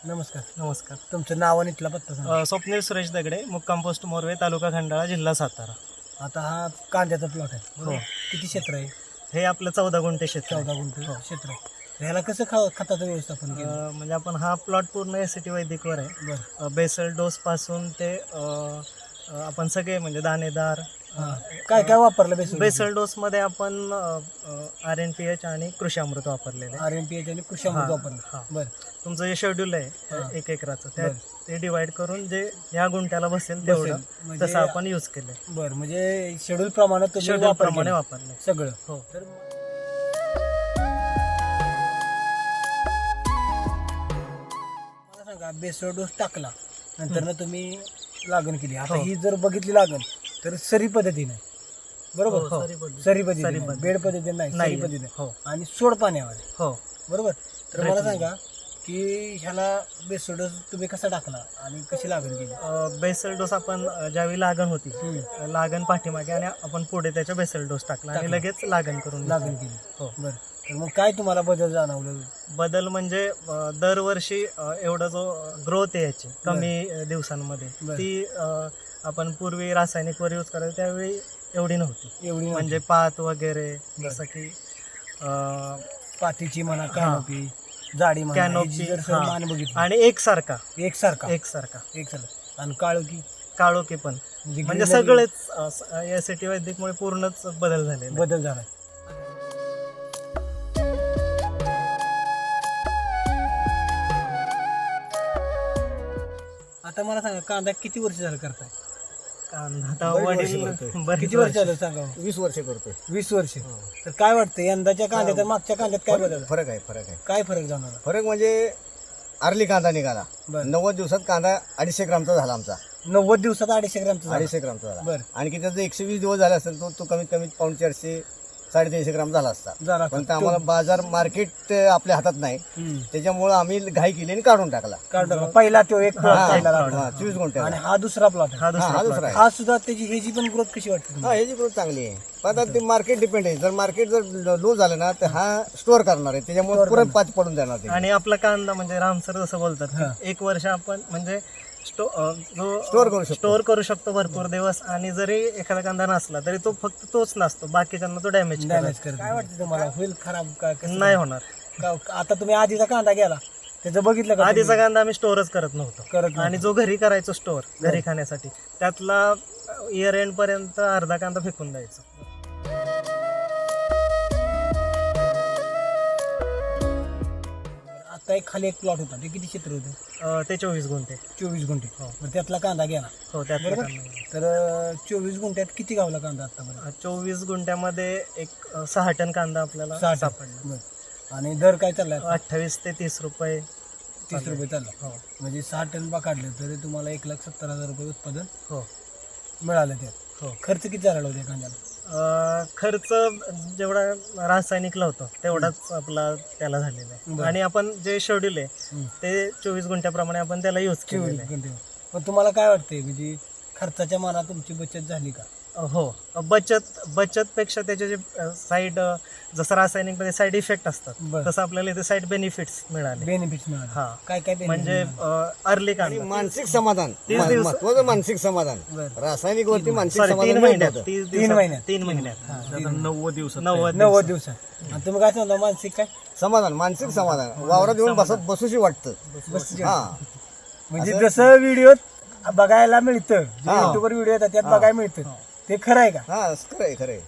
नमस्कार. नमस्कार. तुमचं नाव आणि इथला पत्ता सांगा. स्वप्नील सुरेश दगडे, मुक्काम पोस्ट मोरवे, तालुका खंडाळा, जिल्हा सातारा. आता हा कांद्याचा प्लॉट आहे बरोबर? हो. किती क्षेत्र आहे? हे आपलं 14 गुंठे क्षेत्र आहे. 14 गुंठे क्षेत्र आहे. तर ह्याला कसं खताचं व्यवस्थापन केलं? म्हणजे आपण हा प्लॉट पूर्ण एसीटी वैदिकवर आहे. बरं. बेसल डोस पासून ते आपण सगळे म्हणजे दाणेदार काय काय वापरलं बेसल? बेसल डोस मध्ये आपण RNPH आणि कृषी अमृत वापरलेले आहे. RNPH आणि कृषी अमृत हा. वापरलं. बरं. तुमचं जे शेड्यूल आहे हा. 1 एकराचं बरं. ते डिवाइड करून जे या गुंठ्याला बसेल तेवढं म्हणजे तसं आपण यूज केलंय. बरं, म्हणजे शेड्यूल प्रमाणे तुम्ही शेड्यूल वापर प्रमाणे केला वापरले. सगळं. हो. तर मला सांगा, बेसल डोस टाकला नंतर ना तुम्ही लागण केली. आता हो. ही जर बघितली लागण तर सरी पद्धतीने बरोबर? हो, सरी पद्धती. सरी सरी पद्धतीने, पद्धती. बेड पद्धतीने नाही, नाही सरी पद्धतीने हो आणि सोड पाण्यावर हो. बरोबर. तर मला Drip सांगा की ह्याला बेसल डोस तुम्ही कसा टाकला आणि कशी लागण केली? बेसल डोस आपण ज्यावेळी लागण होती लागण पाठीमागे आणि आपण पुढे त्याच्या बेसल डोस टाकला आणि टाकला. लगेच लागण करून लागण घेतली. केली. हो. बरं. तर मग काय तुम्हाला बदल जाणवलं? बदल म्हणजे दरवर्षी एवढा जो ग्रोथ आहे याची कमी दिवसांमध्ये बरं. ती आपण पूर्वी रासायनिकवर यूज करायचो त्यावेळी एवढी नव्हती. एवढी म्हणजे पात वगैरे जसं की पातीची म्हणा, कॅनोपी, जाडी म्हणा, कॅनोपी, ह्याची जर हा. मान बघितली आणि एकसारखा एकसारखा एकसारखा आणि काळोखी काळोखी पण म्हणजे greenery सगळेच एसीटी वैदिकमुळे पूर्णच बदल झालेले आहेत. बदल झाला. आता मला सांगा, कांदा किती वर्ष झालं करताय? कांदा आता बरेच वर्ष वडील करतोय. बरेच किती वर्ष वर्ष. झालं सांगा? 20 वर्ष करतोय. 20 वर्ष. तर काय वाटतं यंदाच्या कांद्यात आणि मागच्या कांद्यात काय बदल? फरक आहे. काय फरक जाणवला? फरक म्हणजे अर्ली कांदा निघाला. बरं. 90 दिवसात कांदा 250 ग्रामचा झाला आमचा. 90 दिवसात 250 ग्रामचं झालं. 250 ग्रामचा झाला. बरं. आणखी त्याचं 120 दिवस झाला असेल तो कमीत कमी 450 350 ग्राम झाला असता. जरा पण ते आम्हाला बाजार मार्केट आपल्या हातात नाही, त्याच्यामुळे आम्ही घाई केली आणि काढून टाकला. काढून पहिला तो एक plot पहिला लागला. 24 गुंठे. आणि हा दुसरा प्लॉट आहे. हा दुसरा हा plot. दुसरा आहे. हा सुद्धा त्याची ह्याची पण ग्रोथ कशी वाटते तुम्हाला? हा ह्याची ग्रोथ चांगली आहे. पण आता ते मार्केट डिपेंड आहे. जर मार्केट जर लो झालं ना तर हा स्टोअर करणार आहे, त्याच्यामुळे पुढे पाच पडून देणार ते. आणि आपला कांदा म्हणजे राम सर जसं बोलतात की 1 वर्ष आपण म्हणजे Store करू शकतो. स्टोअर करू शकतो भरपूर दिवस. आणि जरी एखादा कांदा नसला तरी तो फक्त तोच नसतो, बाकीच्यांना तो डॅमेज डॅमेज करत. काय वाटतं तुम्हाला, होईल खराब का कसं? नाही होणार. आता तुम्ही आधीचा कांदा गेला त्याचं बघितलं का? आधीचा कांदा आम्ही स्टोअरच करत नव्हतो करत आणि जो घरी करायचो स्टोअर घरी खाण्यासाठी त्यातला इयर एंड पर्यंत अर्धा कांदा फेकून द्यायचा. आता एक खाली एक प्लॉट होता, ते किती क्षेत्र होतं? ते 24 गुंठे. 24 गुंठे. हो. बरं, त्यातला कांदा गेला. हो त्यातला बरोबर. कांदा. तर 24 गुंठ्यात किती गावला कांदा आता? 24 गुंठ्यामध्ये एक 6 टन कांदा आपल्याला 6 सापडला. आणि दर काय चाललाय? 28 ते 30 रुपये. 30 रुपये चालला. हो म्हणजे 6 टन बा काढले तरी तुम्हाला 1,70,000 रुपये उत्पादन हो मिळालं. त्यात हो. खर्च किती झाला होता कांद्याला? खर्च जेवढा रासायनिकला होतो तेवढाच आपला त्याला झालेला आहे. बरं. आणि आपण जे शेड्यूल आहे ते 24 गुंठ्याप्रमाणे आपण त्याला यूज केलेलं आहे. 24 गुंठे. पण तुम्हाला काय वाटतंय, म्हणजे खर्चाच्या मानात तुमची बचत झाली का? हो. बचत पेक्षा त्याचे जे साईड जसं रासायनिक मध्ये साईड इफेक्ट असतात बरं. तसं आपल्याला इथे साईड बेनिफिट्स मिळाले. बेनिफिट्स मिळाले? हा. काय काय benefits म्हणजे मिळाले? अर्ली आणि कांदा मानसिक समाधान 30 दिवस. महत्वाचं मानसिक समाधान. बरं. रासायनिक वरती मानसिक 3 समाधान महिन्यात मिळत होतं. 3 महिन्यात. 3 महिन्यात 90 90 दिवसात. आणि तुम्ही काय सांगता, मानसिक काय? समाधान, मानसिक समाधान. वावरात येऊन बसूशी वाटतं. हा. म्हणजे जसं व्हिडिओ बघायला मिळतं, हा. युट्यूबवर व्हिडिओ येतात त्यात बघायला मिळतं, ते खरं आहे का? हा खरंय खरंय.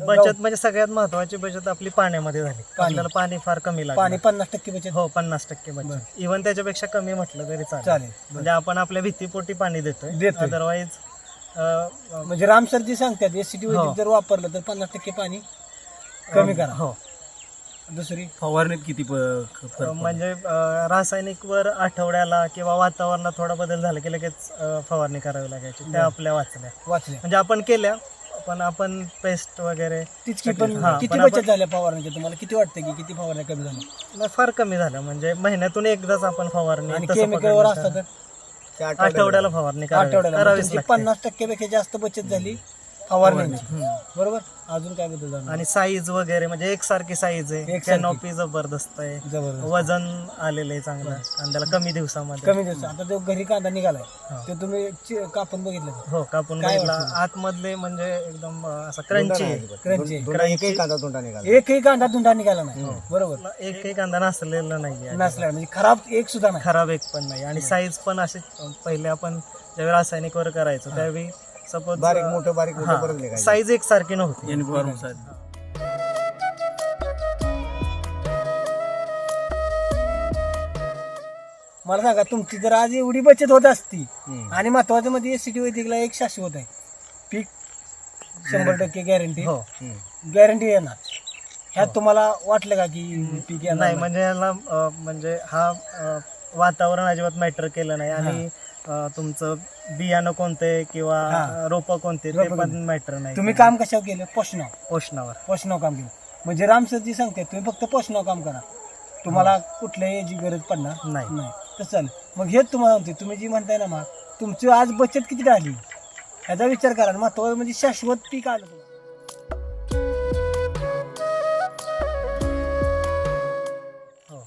बचत म्हणजे सगळ्यात महत्वाची बचत आपली पाण्यामध्ये झाली. आपल्याला पाणी फार कमी लागलं. पाणी 50% बचत. हो 50% बचत. इव्हन त्याच्यापेक्षा कमी म्हटलं तरी चालेल. म्हणजे आपण आपल्या भीतीपोटी पाणी देतोय. अदरवाईज म्हणजे रामसरजी सांगतात एसीटी जर वापरलं तर 50% पाणी कमी करा. हो. दुसरी फवारणीत किती म्हणजे रासायनिक वर आठवड्याला किंवा वातावरणात थोडा बदल झाला की लगेच फवारणी करावी लागायची. त्या आपल्या वाचल्या वाचल्या म्हणजे आपण केल्या, पण आपण पेस्ट वगैरे तितकी पण हा, किती पण बचत आपण- झाल्या फवारणीच्या? तुम्हाला किती वाटतं की किती फवारण्या कमी झाल्या? फार कमी झालं. म्हणजे महिन्यातून एकदाच आपण फवारणी आणि तसं केमिकलवर पकडलं असतात तर आठवड्याला फवारणी आठवड्याला करावीच लागते. 50% पेक्षा जास्त बचत झाली फवारणी बरोबर. अजून काय बद्दल जाणार? आणि साईज वगैरे म्हणजे एकसारखी साईज आहे, एकसारखी. कॅनॉपी जबरदस्त आहे, जबरदस्त वजन आलेलं आहे चांगलं कांद्याला कमी दिवसामध्ये. कमी दिवस. आता जो घरी कांदा निघालाय ते तुम्ही कापून बघितलं का? हो कापून काय बघितला, वाटलं? आतमधले म्हणजे एकदम असा क्रंची आहे. क्रंची. एकही कांदा तोंडा निघाला. एकही कांदा धुंडा निघाला नाही बरोबर. एकही कांदा नसलेला नाहीये, नसला म्हणजे खराब एक सुद्धा नाही. खराब एक पण नाही. आणि साईज पण असे पहिले आपण ज्यावेळी रासायनिक वर करायचो त्यावेळी सपोज बारीक मोठं परत निघायचं. साईज एकसारखी नव्हती. मला सांगा, तुमची जर आज एवढी बचत होत असती आणि महत्वाचं म्हणजे एसीटी वैदिकला एक शाश्वत आहे, पीक 100% गॅरंटी. हो गॅरंटी येणार. ह्यात तुम्हाला वाटलं का की पीक येणार नाही म्हणजे याला म्हणजे हा वातावरण अजिबात मॅटर केलं नाही. आणि तुमचं बियाणं कोणते किंवा रोपं कोणते ते पण मॅटर नाही. तुम्ही काम कशावर केलं? पोषणावर पोषणावर काम केलं. म्हणजे रामसरजी सांगते तुम्ही फक्त पोषणावर काम करा, तुम्हाला कुठल्याही याची गरज पडणार नाही. तसं चालेल. मग हेच तुम्हाला म्हणते, तुम्ही जी म्हणताय ना मग तुमची आज बचत किती झाली ह्याचा विचार करा. महत्वाचं म्हणजे शाश्वत पीक आलं तुम्हाला.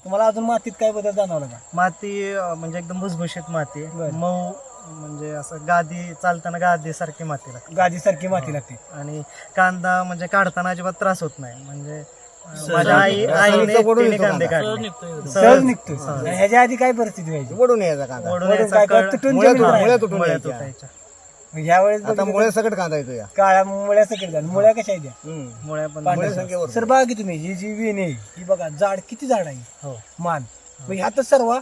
तुम्हाला अजून मातीत काय बदल जाणवला का? माती म्हणजे एकदम भुसभुशीत माती आहे. बरं. मऊ म्हणजे असं गादी चालताना गादी सारखी माती लागते. गादीसारखी माती लागते. आणि कांदा म्हणजे काढताना अजिबात त्रास होत नाही. म्हणजे माझ्या आईने एकटीने कांदे काढले सहज निघतो. ह्याच्या आधी काय परिस्थिती व्हायची? वडून यायचा कांदा. ओढून वडून यायचा, काय कळ- तुटून मुळ्या जमीन राहायची. तुटून मुळ्या यायच्या. तुटायच्या. ह्यावेळेस आता मुळे सकट कांदा येतो या. काळ्या मुळ्या सकट झाल्या. मुळ्या कशा आहेत त्या? मुळ्या पण मुळे संख्येवर. सर बघा की तुम्ही ही जी वेण आहे ही बघा, जाड किती जाड आहे हो मान. मग ह्यातच सर्व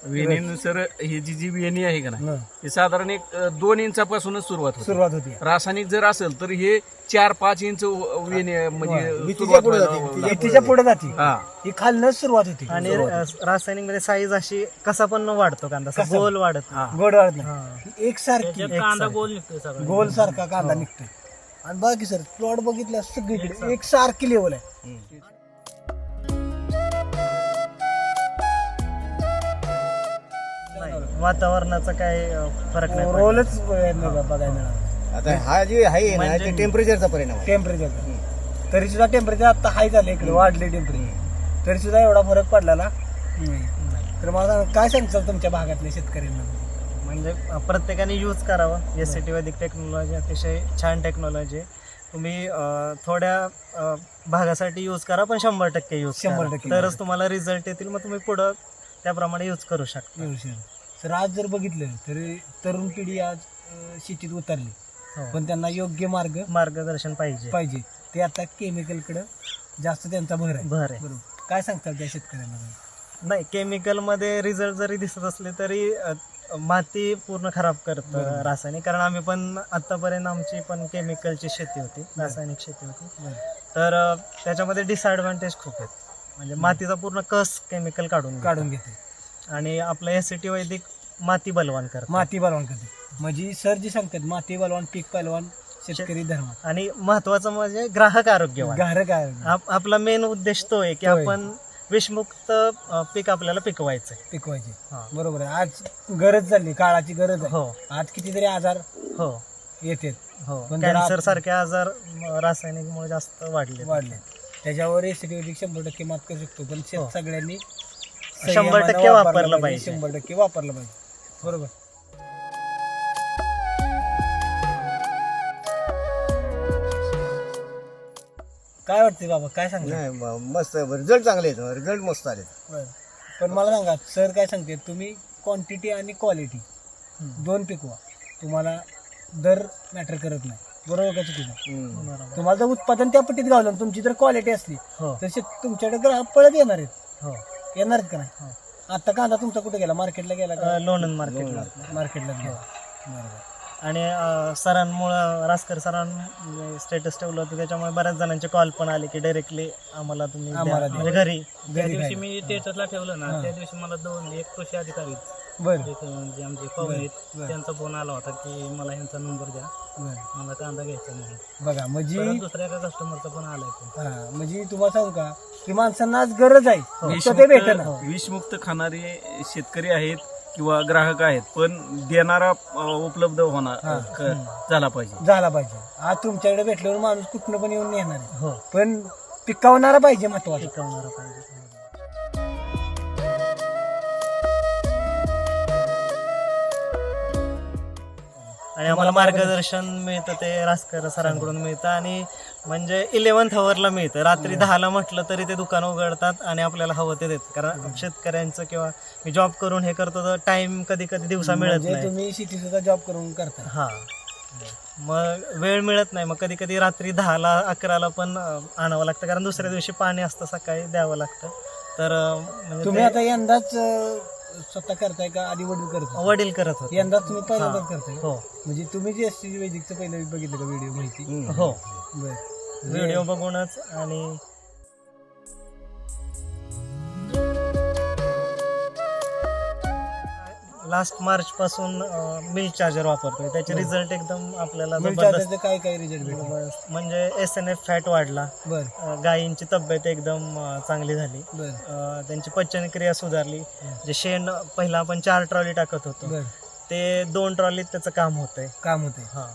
वेणीनुसार ही जी वेणी आहे का ना, हे साधारण एक 2 इंचापासूनच सुरुवात होते. सुरुवात होती. रासायनिक जर असेल तर हे 4-5 इंच वेणी म्हणजे भीतीच्या सुरुवात पुढे व्हायला- जाते. तिच्या पुढे जाते. हा. ही खालनच सुरुवात होती. आणि रासायनिक मध्ये साईज अशी कसा पण वाढतो कांदा, असा कसा? गोल वाढत नाही. गोड वाढत हा. नाही. एक सारखी कांदा गोल निघतोय सगळा. गोल सारखा कांदा निघतोय. आणि बाकी सर प्लॉट बघितला सगळीकडे एक सारखी लेवल आहे. वातावरणाचा काय फरक नाही पडला. रोलच बघायला मिळाला. आता हा जे आहे ना ते टेम्परेचरचा परिणाम आहे. टेम्परेचर तरी सुद्धा टेम्परेचर आता हाय झालं इकडे, वाढले टेम्परेचर, तरी सुद्धा एवढा फरक पडलेला नाही. तर मला काय सांगतात तुमच्या भागातल्या शेतकऱ्यांना? म्हणजे प्रत्येकाने यूज करावं. एससीटी वैदिक टेक्नॉलॉजी अतिशय छान टेक्नॉलॉजी आहे. तुम्ही थोड्या भागासाठी यूज करा, पण 100% यूज 100% तरच तुम्हाला रिझल्ट येतील. मग तुम्ही पुढं त्याप्रमाणे यूज करू शकता. सर आज जर बघितलं तरी तरुण पिढी आज शेतीत उतरली, हो. पण त्यांना योग्य मार्गदर्शन पाहिजे. ते आता केमिकलकडे जास्त त्यांचा भर आहे. भर आहे. बरोबर. काय सांगतात त्या शेतकऱ्यांना? नाही केमिकल मध्ये रिझल्ट जरी दिसत असले तरी माती पूर्ण खराब करतं रासायनिक. कारण आम्ही पण आतापर्यंत आमची पण केमिकलची शेती होती, रासायनिक शेती होती. तर त्याच्यामध्ये डिसएडव्हान्टेज खूप आहेत. म्हणजे मातीचा पूर्ण कस केमिकल काढून घेते. आणि आपलं एससीटी वैदिक माती बलवान करतं. माती बलवान करते. म्हणजे सर जी सांगतात माती बलवान पीक पलवान शेतकरी धर्म. आणि महत्वाचं म्हणजे ग्राहक आरोग्यवान. गारक आहे. आपला मेन उद्देश तो आहे की आपण विषमुक्त पीक आपल्याला पिकवायचंय. पिकवायचे. हा. बरोबर आहे. आज गरज झाली, काळाची गरज आहे. हो आज कितीतरी आजार हो येतात. हो पण जर कॅन्सर सारखे आजार रासायनिकमुळे जास्त वाढले. त्याच्यावर एसिडी 100% मात करू शकतो. पण हो. सगळ्यांनी 100% वापरलं पाहिजे. 100% वापरलं पाहिजे. बरोबर. काय वाटते बाबा, काय सांगता? नाही मस्त रिझल्ट चांगले आहेत. रिझल्ट मस्त आले. बरं. पण मला सांगा सर काय सांगते, तुम्ही क्वांटिटी आणि क्वालिटी दोन पिकवा, तुम्हाला दर मॅटर करत नाही. बरोबर का चुकीचं? तुम्हाला जर उत्पादन त्या पट्टीत गावलं, तुमची जर क्वालिटी असली हो तर तुमच्याकडे ग्राहक पळत येणार आहेत. हो येणार आहेत का नाही? आता कांदा तुमचा कुठे गेला? मार्केटला गेला का? लोणंद मार्केटला. मार्केटला गेला. बरोबर. आणि सरांमुळं रासकर सरांनी स्टेटस ठेवलं होतं, त्याच्यामुळे बऱ्याच जणांचे कॉल पण आले की डायरेक्टली आम्हाला तुम्ही द्या. आम्हाला द्या. म्हणजे घरी घरी दिवशी खायला. मी स्टेटसला ठेवलं ना, त्या दिवशी मला एक कृषी अधिकारी बरं. जे आमचे पाहुणे आहेत त्यांचा फोन आला होता की मला ह्यांचा नंबर द्या, बरं. मला कांदा घ्यायचा म्हणून. बघा म्हणजे परत दुसऱ्या एका कस्टमरचा पण आलाय फोन. हा, म्हणजे तुम्हाला सांगू का की माणसांना आज गरज आहे, फक्त ते भेटणार. विषमुक्त खाणारे शेतकरी आहेत किंवा ग्राहक आहेत, पण देणारा उपलब्ध होणार झाला पाहिजे. झाला पाहिजे. आज तुमच्याकडे भेटल्यावर माणूस कुठनं पण येऊन नेणार आहे. हो, पण पिकवणारा पाहिजे महत्वाचं. टिकवणारा पाहिजे. आणि आम्हाला मार्गदर्शन मिळतं ते रासकर सरांकडून मिळतं, आणि म्हणजे 11th आवरला मिळतं. रात्री 10ला म्हटलं तरी ते दुकान उघडतात आणि आपल्याला हवं ते देतात. कारण शेतकऱ्यांचं किंवा मी जॉब करून हे करतो तर टाइम कधी कधी दिवसा मिळत म्हणजे नाही. तुम्ही शेती सुद्धा जॉब करून करता. हा, मग वेळ मिळत नाही. मग कधी कधी रात्री 10ला 11ला पण आणावं लागतं, कारण दुसऱ्या दिवशी पाणी असतं, सकाळी द्यावं लागतं. तर म्हणजे तुम्ही ते आता यंदाच स्वतः करताय का आधी वडील करताय? वडील करत होते. यंदाच तुम्ही पहिल्यांदाच करताय? हो म्हणजे तुम्ही जे एसटी वैदिकचं पहिलं बघितलं का व्हिडिओ माहिती? हो, बरं. व्हिडिओ बघूनच. आणि लास्ट मार्च पासून मिल्क चार्जर वापरतोय. त्याचे रिझल्ट एकदम आपल्याला मिल्क जबरदस्त. चार्जरचे काय काय रिझल्ट भेटले? म्हणजे SNF फॅट वाढला, बरं गायींची तब्येत एकदम चांगली झाली, बरं त्यांची पचनक्रिया सुधारली. जे शेण पहिला आपण 4 ट्रॉली टाकत होतो बरं ते 2 ट्रॉलीत त्याचं काम होतंय. काम होते. हा,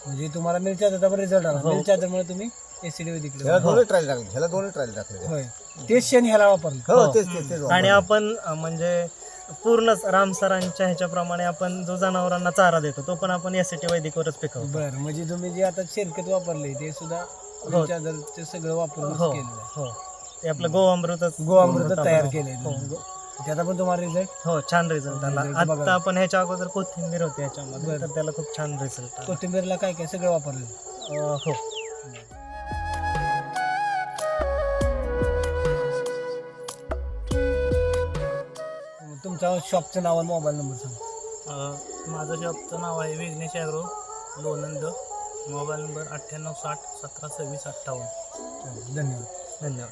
म्हणजे तुम्हाला मिल्क चार्जरचा पण रिझल्ट आला. हो. मिल्क चार्जरमुळे तुम्ही एसटी वैदिकले ह्याला दोन्ही ट्रायल टाकले, ह्याला दोन्ही ट्रायल टाकले. होय, तेच शेण ह्याला वापरलं. हो तेच तेच तेच आणि आपण म्हणजे पूर्णच रामसरांच्या ह्याच्याप्रमाणे आपण जो जनावरांना चारा देतो तो पण आपण यासाठी वैदिकवरच पिकवतो. बरं, म्हणजे तुम्ही जे आता शेणखत वापरले ते सुद्धा मिल्क चार्जरचे सगळं वापरून हो केलेलं आहे. हो, ते आपलं गोअमृतच. गोअमृत तयार केले. हो, त्याचा पण तुम्हाला रिझल्ट? हो, छान रिझल्ट आला. Result बघा. आता आपण ह्याच्या अगोदर कोथिंबीर होती ह्याच्यामध्ये, बरं. तर त्याला खूप छान रिझल्ट आला. कोथिंबीरला काय काय सगळं वापरलं? हो, तुमच्या शॉपचं नाव आणि मोबाईल नंबर सांगा. माझं शॉपचं नाव आहे Vighnesh agro Lonand. Mobile number 9860 1726 58. धन्यवाद. धन्यवाद.